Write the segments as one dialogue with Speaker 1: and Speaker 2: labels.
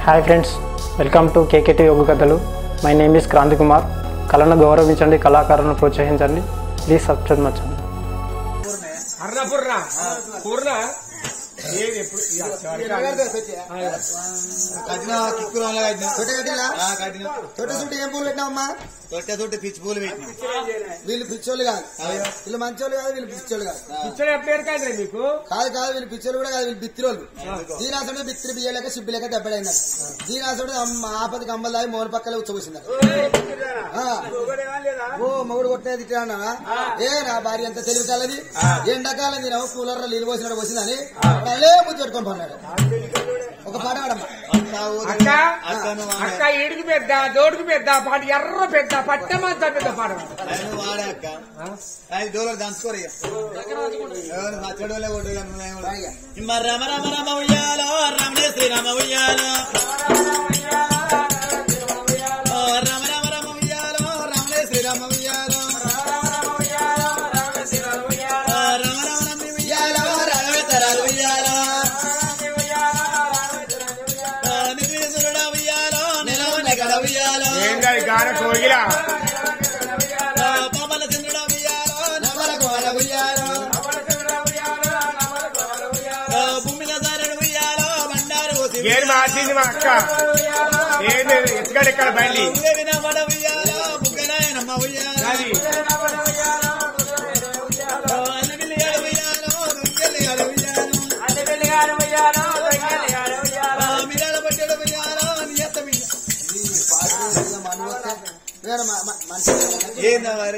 Speaker 1: Hi friends, welcome to KKT యోగ కథలు. My name is Kranthi Kumar. కళను గౌరవించండి, కళాకారులను ప్రోత్సహించండి. Please subscribe my channel.
Speaker 2: ఏం పూలు పెట్టినావమ్మా? తొట్టె పిచ్చి పూలు పెట్టినాం. వీళ్ళు పిచ్చోళ్ళు కాదు, వీళ్ళు మంచోళ్ళు కాదు, వీళ్ళు పిచ్చోళ్ళు కాదు.
Speaker 3: మీకు
Speaker 2: కాదు కాదు, వీళ్ళు పిచ్చోళ్ళు కూడా కాదు, వీళ్ళు బిత్తిరోళ్ళు. దీనాసుడు బిత్తిరి బియ్యలేక సిబ్బి లేక దెబ్బడైంది. దీనాసుడు ఆపదికి అమ్మలు దాగి మోన పక్కలే ఉచ్చబోసింది. ఓ మొగుడు కొట్టేది తిట్టానా? ఏ నా భార్య ఎంత తెలివి కలది, ఎండాకాలం తినవు కూలర్ నీళ్ళు పోసినాడు పోసిందని అదే ముద్దు పెట్టుకొని పన్నాడు. ఒక పాట పాడమ్మా.
Speaker 3: అక్క ఈడికి పెద్ద దోడుకు పెద్ద పాట ఎర్ర పెద్ద పట్టమంతా పెద్ద పాట
Speaker 2: వాడాక డోలర్ దంచుకోరు. రమ రమ రమ ఉయ్యాలో రమణే శ్రీరామ ఉయ్యాలో రమ రమ రమ ఉయ్యాలో రమణే శ్రీరామ ఉయ్యాలో రమ రమ రమ ఉయ్యాలో రాఘవేంద్రాలు ఉయ్యాలో నిధుడా ఉయ్యాలో నిలవన గడ ఉయ్యాలో
Speaker 3: గాన కోగిలా
Speaker 2: పవన చంద్రుడా ఉయ్యాలో నవల కోల ఉయ్యాలో భూమిలో దారుడు ఉయ్యాలో బండారు
Speaker 3: ఏం మార్చింది మా అక్క. ఏంది ఎక్కడ బయలు
Speaker 2: వినబడ ఉయ్యాలో బుగ్గనాయనమ్మ ఉయ్యాలో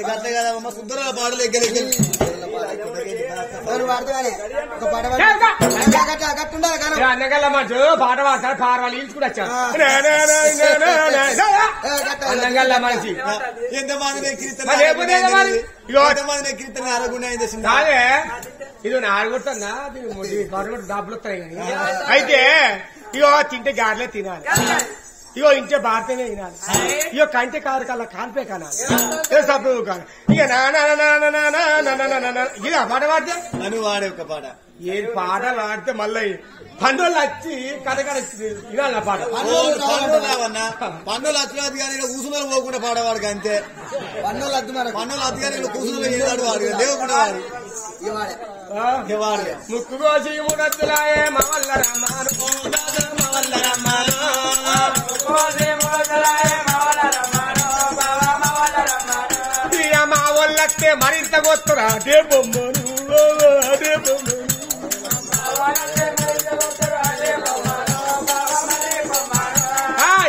Speaker 2: గట్ల కదమ్మా సుందర పాటలు ఎగ్గలెగ్గలు
Speaker 3: అన్నగల్ల మంచు పాట పాడతారు పార్వాళ్ళు ఈడ్చుకుని వచ్చారు. అన్నగల్ల మనిషి
Speaker 2: ఎంతమంది
Speaker 3: కాదే ఇది నాలుగొట్టన్నా డబ్బులు వస్తాయి. అయితే ఇగో తింటే గారెలే తినాలి, ఇగో ఇంటే భారతనే తినాలి, ఇగో కంటే కారు కల్లా కాన్పే కనాలి, సబ్బు కాదు. ఇక ఇది ఆ పాట పాడితే
Speaker 2: అని వాడే ఒక పాట
Speaker 3: ఏ పాట పాడితే మళ్ళీ పండుగలు వచ్చి కథ వినాలి. ఆ పాట
Speaker 2: పన్నులు అచ్చలేదు కానీ కూసులు పోకుండా పాడేవాడు అంతే. పన్నులు అద్దు కానీ కూసులు వాడు లేకుండా వాడు
Speaker 3: ముక్కు కోసి ముడద్దులాయే మవల్ల రమ్మాను మవల్ల రమ్మాను మా వాళ్ళకే మరింత వస్తురా అదే బొమ్మను అదే బొమ్మను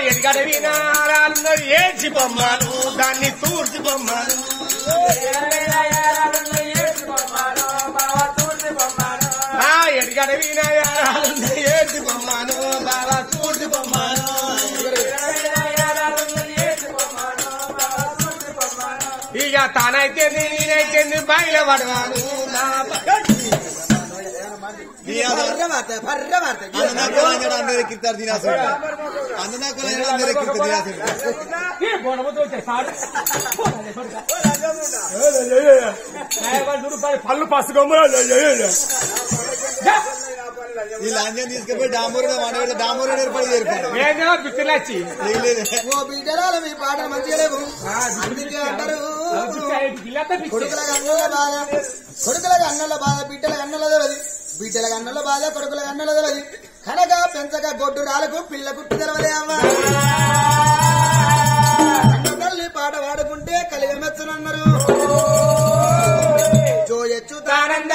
Speaker 3: ఎడగడ వినారాలు ఏడ్చి బొమ్మను దాన్ని తూర్చి బొమ్మను ఎడగడ వినాయాలు ఏడ్చి బొమ్మను బాగా తూర్చి బొమ్మను ఇక తానైతే నేనైతే బయలు పడవాను. పళ్ళు పసుకొమ్మ
Speaker 2: ఈ లంజం తీసుకుపోయి డామూరుడు వాడేవాళ్ళు డామూరుడు ఏర్పడి
Speaker 3: బిత్తులచ్చి
Speaker 2: మీ పాటలు మంచిగా లేవు. అందుకే అంటారు కొడుకులకు అన్నల బాధ బిడ్డలకు అన్నల తెలది, బిడ్డలకు అన్నల బాధ కొడుకులకు అన్నల తెలది. కనుక పెంచక గొడ్డు రాలకు పిల్ల కుట్టు తెలవలే అమ్మా. తల్లి పాట పాడుకుంటే కలిగ మెచ్చనన్నారు. జోయచ్చు తానంద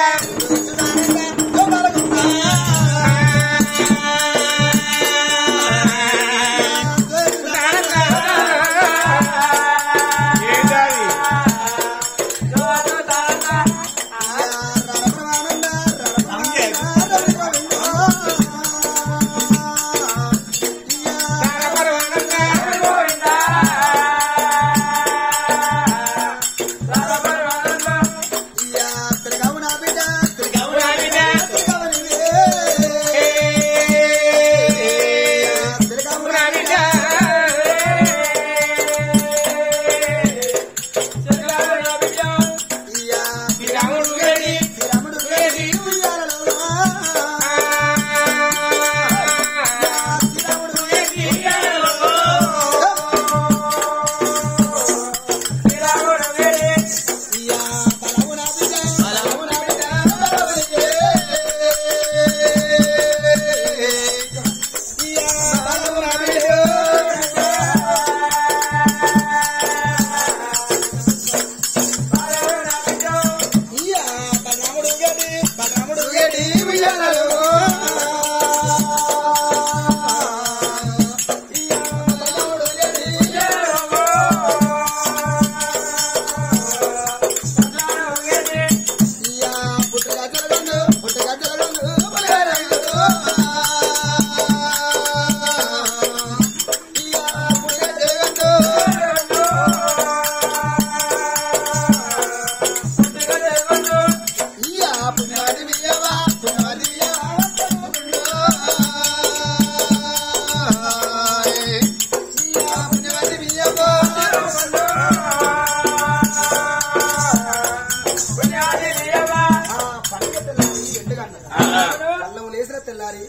Speaker 2: తెల్లారి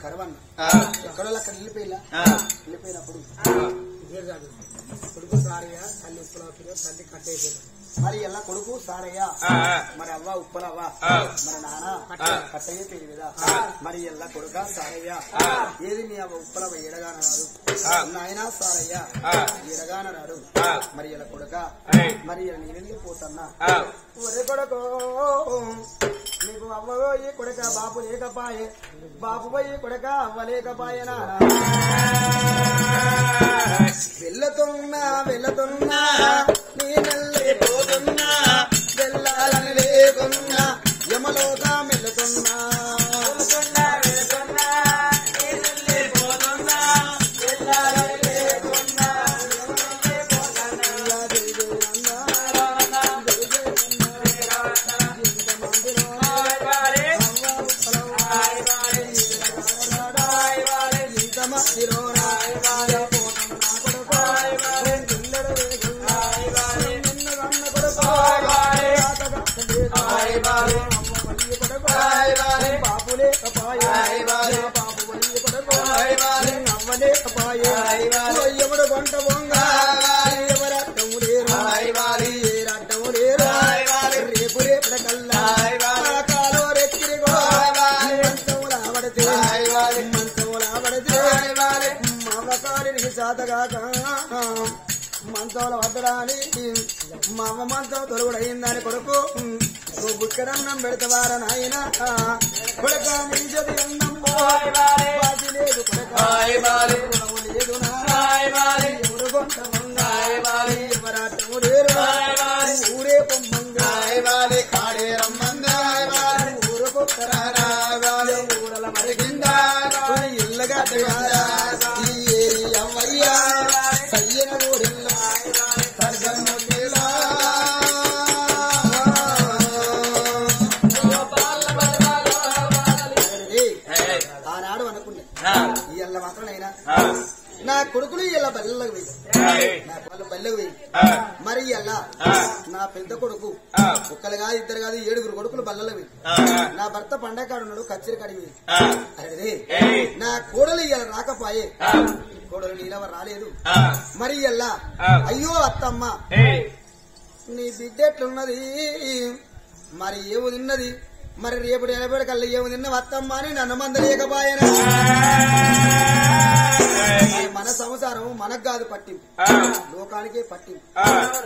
Speaker 2: కరవన్న ఎక్కడో అక్కడ వెళ్ళిపోయినప్పుడు కొడుకు సారయ్య తల్లి ఉప్పులవుతుంది తల్లి కట్టేసాడు మరి ఎలా కొడుకు సారయ్య మరి అవ్వ ఉప్పలవ్వ మరి నాన్న కట్టయ్య పేరు మీద మరి ఎలా కొడుక సారయ్య ఏది మీ అవ్వ ఉప్పలవ్వ ఏడగాన రాదు నాయన సారయ్య ఏడగాన రాడు మరి ఇలా కొడుక మరి నేను పోతున్నా ఒరే కొడుకో నీకు అవ్వ పోయి కొడుక బాపు లేకపాయే బాపు పోయి కొడుక అవ్వ లేకపాయనా వెళ్ళతున్నా వెళ్ళతున్నా నీ వెళ్ళిపోతున్నా వెళ్ళాలని లేకున్నా యమలోగా మెల్లుతున్నా ఎవడు వంట బొంగ ఎవరట్టము లేరు రట్టము లేరు రేపు రేపటికల్లా కాలో రెక్కిరిగో మంచములా పడితే మామకారికి సాతగాక మంచంలో వద్దడాని మా అమ్మ మంచం తొలుగుడయిందని కొడుకు నువ్వు బుక్కడన్నం పెడతావార నాయన కొడుక నిజది అన్నం బాధి లేదు కొడుక రుణము లేదు ఎవరు కొంత ఎవరాటము లేరు ఊరే పొమ్మంగా కాడే రమ్మంగా ఊరుకొక్కరా ఊరల మరిగిందా ఇల్లగా అమ్మయ్యా సయ్యన ఊరిల్లా ఆనాడు అనుకున్నా ఇయ్యల్ల మాత్రం అయినా నా కొడుకులు ఇలా బల్లెలకు పోయి నా వాళ్ళు బల్లెకు పోయి మరి ఇలా నా పెద్ద కొడుకు ఒక్కలు కాదు ఇద్దరు కాదు 7 కొడుకులు బల్లెలకు పోయి నా భర్త పండకాడున్నాడు కచ్చేరి కడిగి అదే నా కోడలు ఇలా రాకపోయే కోడలు నీలవ రాలేదు మరి ఇలా అయ్యో అత్తమ్మ నీ బిడ్డ ఎట్లున్నది మరి ఏమో తిన్నది మరి రేపు నిలబడి కల్లా ఏమో తిన్న అత్తమ్మ అని నన్ను మందలేకపోయాను మన సంసారం మనకు కాదు పట్టింపు లోకానికే పట్టింపు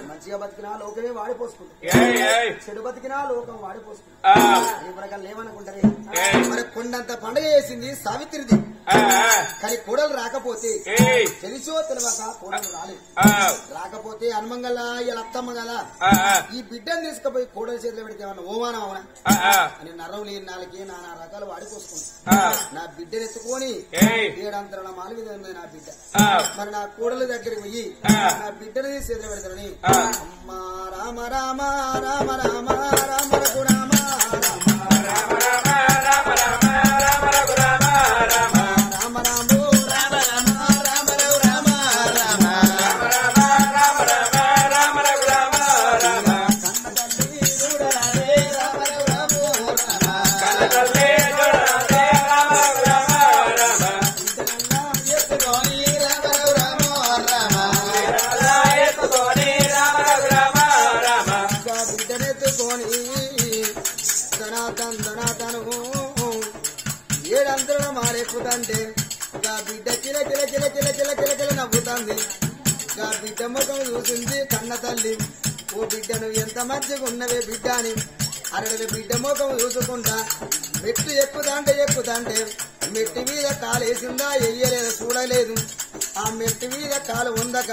Speaker 2: మంచిగా బతికినా లోకమే వాడిపోసుకుంటుంది చెడు బతికినా లోకం వాడిపోసుకుంటుంది రేపటికల్లా ఏమనుకుంటారే మరి కొండంత పండుగ చేసింది సావిత్రిది కానీ కోడలు రాకపోతే తెలిసో తెలియక కోడలు రాలేదు రాకపోతే హనుమంగల ఇలా అత్తమ్మ గల ఈ బిడ్డను తీసుకుపోయి కోడలు చేతిలో పెడితే ఏమన్నా ఓమానం అవునా అని నరం లేని నాలుగే నానా రకాలు వాడిపోసుకుంటా నా బిడ్డను ఎత్తుకొని 7 అంతరాల మాల మీద ఉంది నా బిడ్డ మరి నా కోడల దగ్గరికి పోయి నా బిడ్డని చేతిలో పెడతానని అమ్మ రామ రామ రామ రామ రామ రఘురామ ఏడంతరం మారెక్కుదంటే బిడ్డకి కిల కిల కిల కిల కిల కిల నవ్వుతాంది. నా బిడ్డ ముఖం చూసింది కన్న తల్లి. ఓ బిడ్డ నువ్వు ఎంత మంచిగా ఉన్నవే బిడ్డ అని అరడల బిడ్డ ముఖం చూసుకుంటా మెట్టు ఎక్కుతాంటే మెట్టి మీద కాలేసిందా ఎయ్యలేదు చూడలేదు. ఆ మెట్టి మీద కాలు ఉందక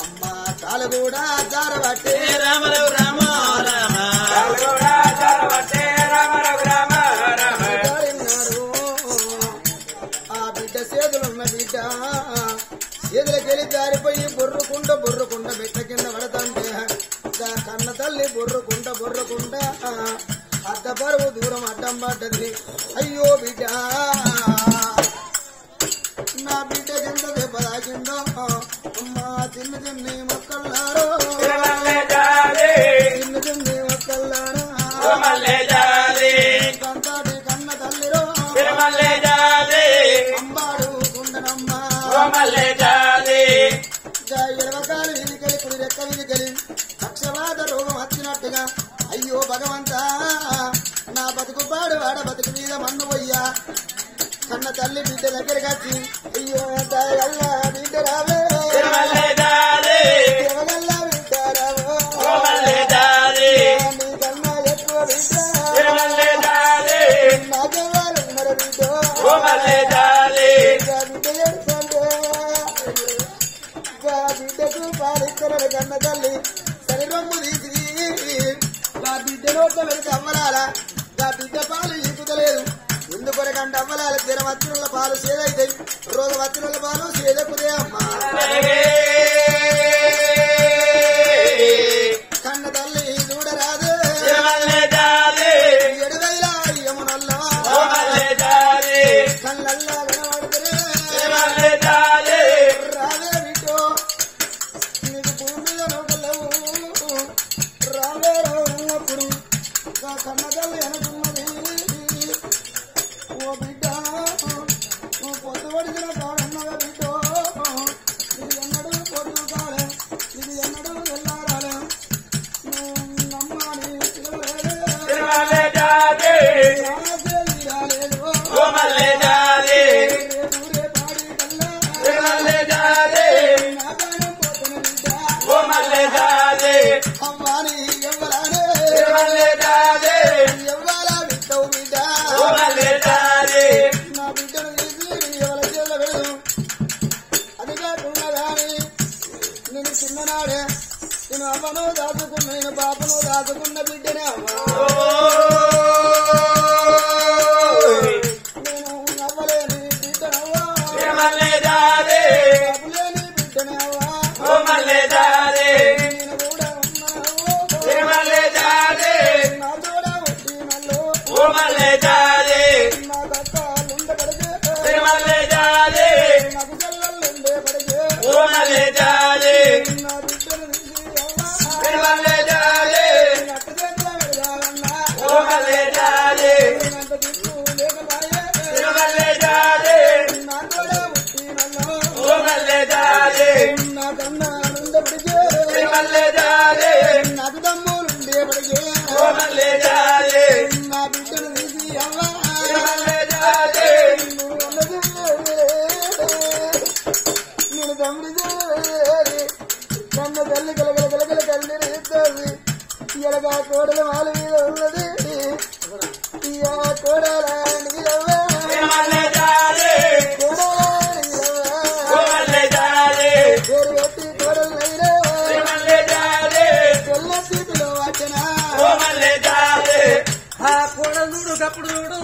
Speaker 2: అమ్మ కాలు కూడా జారబట్టే రామరావు రామ రామ ఆ బిడ్డ చేతులున్న బిడ్డ చేతులకెళ్ళి జారిపోయి బొర్రుకుంట బిడ్డ కింద పడతాంటే కన్న తల్లి బొర్రుకుంట అడ్డ బరువు దూరం అడ్డం పడ్డది. అయ్యో బిడ్డ నా బిడ్డ ఎంత దెబ్బ తాకిందో అమ్మా చిన్ని మొక్కల్లారో చిన్ని మొక్కల్లారో కంతాటి కన్న తల్లిరో అంబాడు కుండనమ్మ ఎడవకాలు వినికలి కుడి రెక్క వినికలి పక్షవాత రోగం వచ్చినట్టుగా అయ్యో భగవంతా నా బతుకు పాడు వాడ బతుకు మీద మన్ను పోయ్యా కన్న తల్లి బిడ్డ దగ్గరికి వచ్చి అయ్యో అల్లా బిడ్డ రావే దేవగల్లా బిడ్డ రావో నీకన్నా ఎక్కువ బిడ్డ నాకెవారు ఉన్నారు బిడ్డ బిడ్డకు పాలిస్తున్నాడు కన్న తల్లి శరీరము తీసి నా బిడ్డ నోట్ల వెళ్తే అమ్మలాల నా బిడ్డ పాలు ఈకుతలేదు. ఎందుకొరకంటే అమ్మలాల జ్వరం వచ్చిన పాలు సేదైతాయి, రోగం వచ్చిన పాలు సేదకుదే అమ్మా. కన్న తల్లి చూడరాదు ఎడవైలా యమునల్లా కళ్ళల్లా వినబడుతురే రావే బిడ్డో నీకు భూమి మీద నోకలేవు రావే రావున్నప్పుడు నా కన్న తల్లి అనుకున్నది. ఓ బిడ్డ నువ్వు పొద్దుపడిచిన కాడున్నగా బిడ్డో ఇది ఎన్నడూ పొద్దు కాలే ఇది ఎన్నడూ వెళ్ళారాలే నువ్వు నమ్మని అమ్మాని ఎవ్వలానే ఎవ్వాలా బిడ్డవు బిడ్డ నా బిడ్డను తీసి ఎవరి చేతుల వెళ్ళు. అది కాకుండా గాని నేను చిన్ననాడే నేను అమ్మను దాచుకున్న నేను బాపను దాచుకున్న బిడ్డనే అమ్మా. నేను అవ్వలేని బిడ్డనవ్వా అవ్వలేని బిడ్డనే అవ్వా నేను కూడా ఉన్నానవ్వో నా తోడ వచ్చి నల్లు నా కష్టాలుండ పడితే నాకు చల్లలుండే పడితే నా బిడ్డను తీసి అవ్వా అట్ట చేతుల పెడదాలన్నా అంత దిక్కు లేకపాయే నా తోడ వచ్చి నల్లు నా కన్నా నుండపడికే నాకు దమ్ములుండే పడికే నా బిడ్డను తీసి అవ్వా నేను తమ్ముడిదే కన్న తల్లి కలగల తల్లి ఇస్తుంది ఎడగా కోడల మాల మీద ఉన్నది ఇయా కోడల నీలవ్వా పేరు పెట్టి కోడలు నైరే తెల్లటి పిలువ వచ్చనా
Speaker 4: ఆ కోడలు చూడు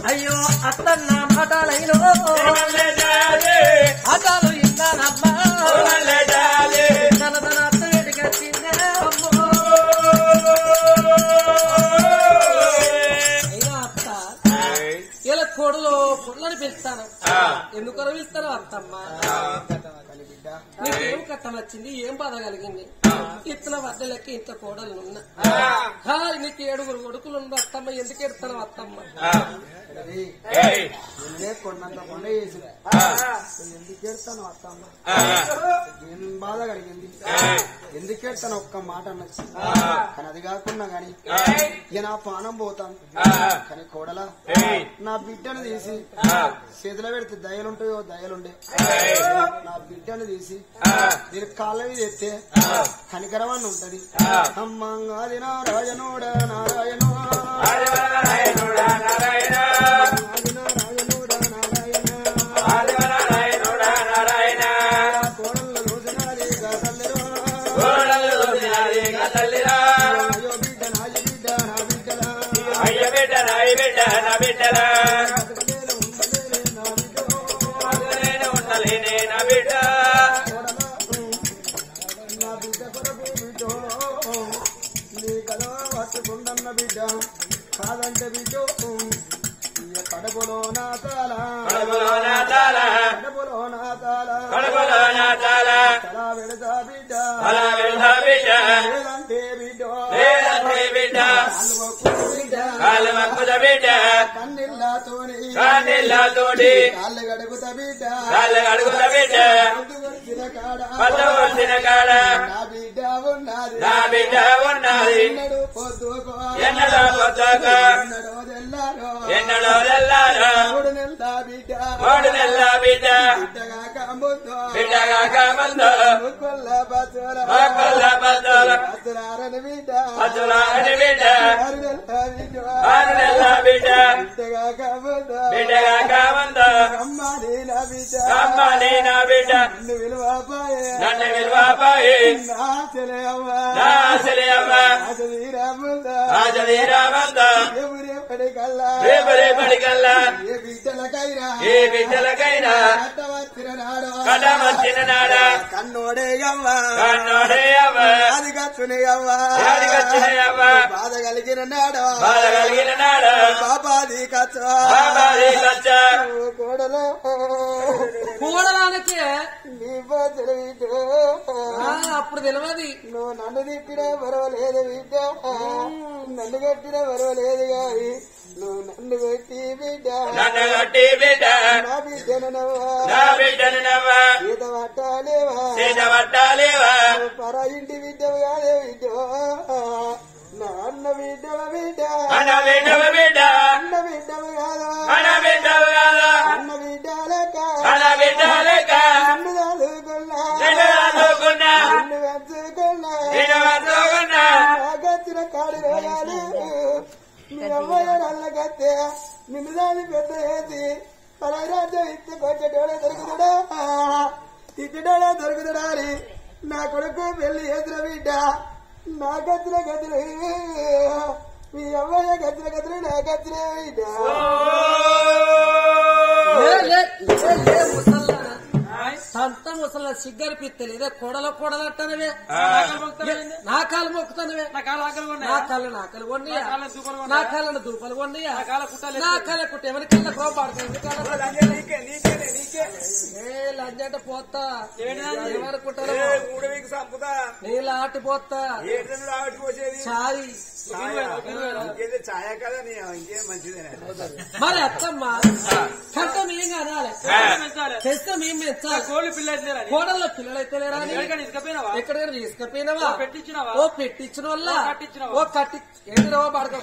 Speaker 4: అయ్యో అత్తన్న మాటలైనో అటాలు ఇన్నానమ్మా తన అత్త వేడికి వచ్చిందే అమ్మో. అయినా అత్త ఇలా కొడులని పిలుస్తాను ఎందుకో పిలుస్తాను అత్తమ్మ. నీకేం కట్టం వచ్చింది ఏం బాధ కలిగింది ఇతన వద్ద లెక్క ఇంత కోడలు ఉన్నా నీకు 7 కొడుకులు ఉన్న అత్తమ్మ ఎందుకు ఎడతాను అత్తమ్మ
Speaker 2: కొన్నంత కొండ చేసి ఎందుకు ఎడతాను అత్తమ్మ ఏం బాధ కలిగింది ఎందుకు ఎడతాను ఒక్క మాట అనొచ్చు కానీ అది కాకుండా గాని ఇక నా పానం పోతాను కానీ కోడలా నా బిడ్డను తీసి చేతిలో పెడితే దయలుంటాయి అంటే దయలుండే నా బిడ్డను తీసి దీని కాళ్ళ మీద ఎత్తే కనికరమని ఉంటది అమ్మంగాది నారాయణోడ నారాయణ బిడ్డ కాదంటే బిడ్డ కడపలో నా తాళ తలా వెడతా బిడ్డ కన్నెల్లాతోని కాళ్ళు గడుగుతా బిడ్డ వచ్చిన కాడ నా బిడ్డ ఉన్నది ఎన్నడూ పొద్దుకో ఎన్నడో తెల్లారో 3 నెలల బిడ్డ బిడ్డగా కామందో ముక్కుల్ల బతుల బతులారని బిడ్డ 6 నెలల బిడ్డ బిడ్డగా కామందో అమ్మాని నా బిడ్డ నన్ను విలువపాయే నా చెలే అవ్వ రాజవీరామందో రేపడికల్లా ఏ బిడ్డలకైనా కడమచ్చిన నాడ కన్నోడేయవ్వ అది గచ్చునేయవ్వ బాధ కలిగిన నాడ బాబాది కచ్చ కోడలో
Speaker 4: కూడడానికి
Speaker 2: నీ బాధలు బిడ్డ
Speaker 4: అప్పుడు తెలియదు
Speaker 2: నువ్వు నన్ను తిట్టినా పర్వాలేదు బిడ్డ నన్ను కట్టినా పర్వాలేదు గాని నువ్వు నన్ను కొట్టి బిడ్డ నా బిడ్డను నవ్వా సీత పట్టాలేవా పరా ఇంటి బిడ్డవు కాదే బిడ్డ నా అన్న బిడ్డవ బిడ్డ అన్న బిడ్డవు కాదా అన్న బిడ్డ లెక్క నన్ను చదువుకున్నా నన్ను పెంచుకున్నా నాకొచ్చిన కాడు వేయాలి మీ అమ్మాయి నల్లకత్తే నిన్ను దాన్ని పెద్ద వేసి పరాజం ఇస్తే కొట్టేటోడే దొరుకుతాడా అని నా కొడుకు పెళ్లి చేసిన బిడ్డ నాకొచ్చిన గతులు మీ అమ్మాయి గచ్చిన గతులు నాకొచ్చిన బిడ్డ
Speaker 4: సంత ముసల సిగ్గరి పిత్తలేదే కొడలంటానవే నా కాలు మొక్కుతానవే నా కాళ్ళు కొండియా నా కాళ్ళను దూపలు కొండియా నా కాళ్ళ కుట్ట ఎవరికల్లా కోపాడుతుంది లంజంట పోతా ఏమనుకుంటారు నీళ్ళ ఆటి పోతా చాయ్ మరి అత్తమ్మ కంటే మేం కాదాలి చేస్తే మేము మెచ్చాలి కోడల్లో పిల్లలైతే లేరా ఎక్కడికైనా తీసుకపోయినావా ఓ పెట్టించిన వల్ల ఓ కట్టి ఎదురో పడక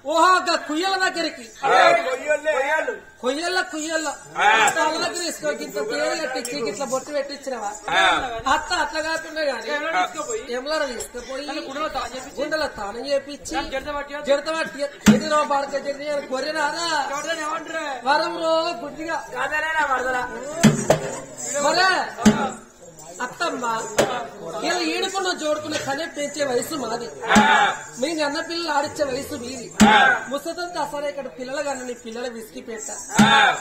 Speaker 4: ఓహో కుయ్యల దగ్గరికి కొయ్యల్ల వాళ్ళ దగ్గర ఇసుకొంత పేరు కట్టించి ఇట్లా బొట్టు పెట్టించినవా అత్త అట్లా కాకుండా గానీ ఎమలర తీసుకుపోయి గుండెల తానం చేపించి జడత పట్టి ఎదురో పడక గొర్రెనారా వరంలో గుడ్డిగా మరే అత్తమ్మ ఇలా ఈడుకున్న జోడుకున్న కనే పెంచే వయసు మాది మీ అన్న పిల్లలు ఆడిచ్చే వయసు మీది ముసతంతా అసలు ఇక్కడ పిల్లలు కన్నా పిల్లల విసికి పెట్ట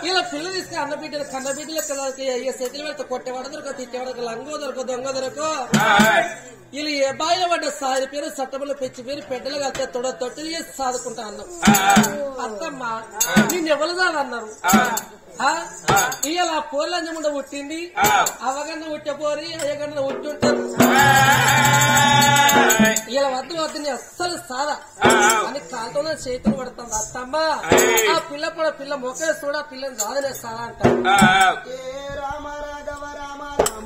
Speaker 4: ఇలా పిల్లలు తీసుకుని అన్న బిడ్డలు కన్న బిడ్డలు అయ్యే చేతులు పెడితే కొట్టేవాడు దొరక తిట్టేవాడు లంగో దొరక దొంగ దొరక వీళ్ళు ఏ బాయిలో పడ్డ సారి పేరు చట్టంలో పెంచి పేరు పెద్దలు కలితే తొట్టలు చేసి సాదుకుంటా అన్నాం అత్తమ్మ నేను ఎవరుదానన్నారు ఇవాళ పోలంజముండ పుట్టింది అవగన్న ఉట్టపోరి అయ్యగన్న ఉట్టుంటారు ఇలా వద్దు అస్సలు సాదా అని కాలుతోనే చేతులు పడుతుంది అత్తమ్మ ఆ పిల్ల మొక్క చూడ పిల్లని సాధనే సాదా అంటారు
Speaker 2: రామ రాఘవ రామ రామ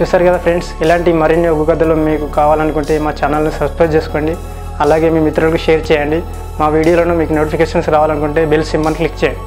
Speaker 1: చూసారు కదా ఫ్రెండ్స్, ఇలాంటి మరిన్ని ఒగ్గు కథలు మీకు కావాలనుకుంటే మా ఛానల్ని సబ్స్క్రైబ్ చేసుకోండి. అలాగే మీ మిత్రులకు షేర్ చేయండి. మా వీడియోలను మీకు నోటిఫికేషన్స్ రావాలనుకుంటే బెల్ సింబల్ క్లిక్ చేయండి.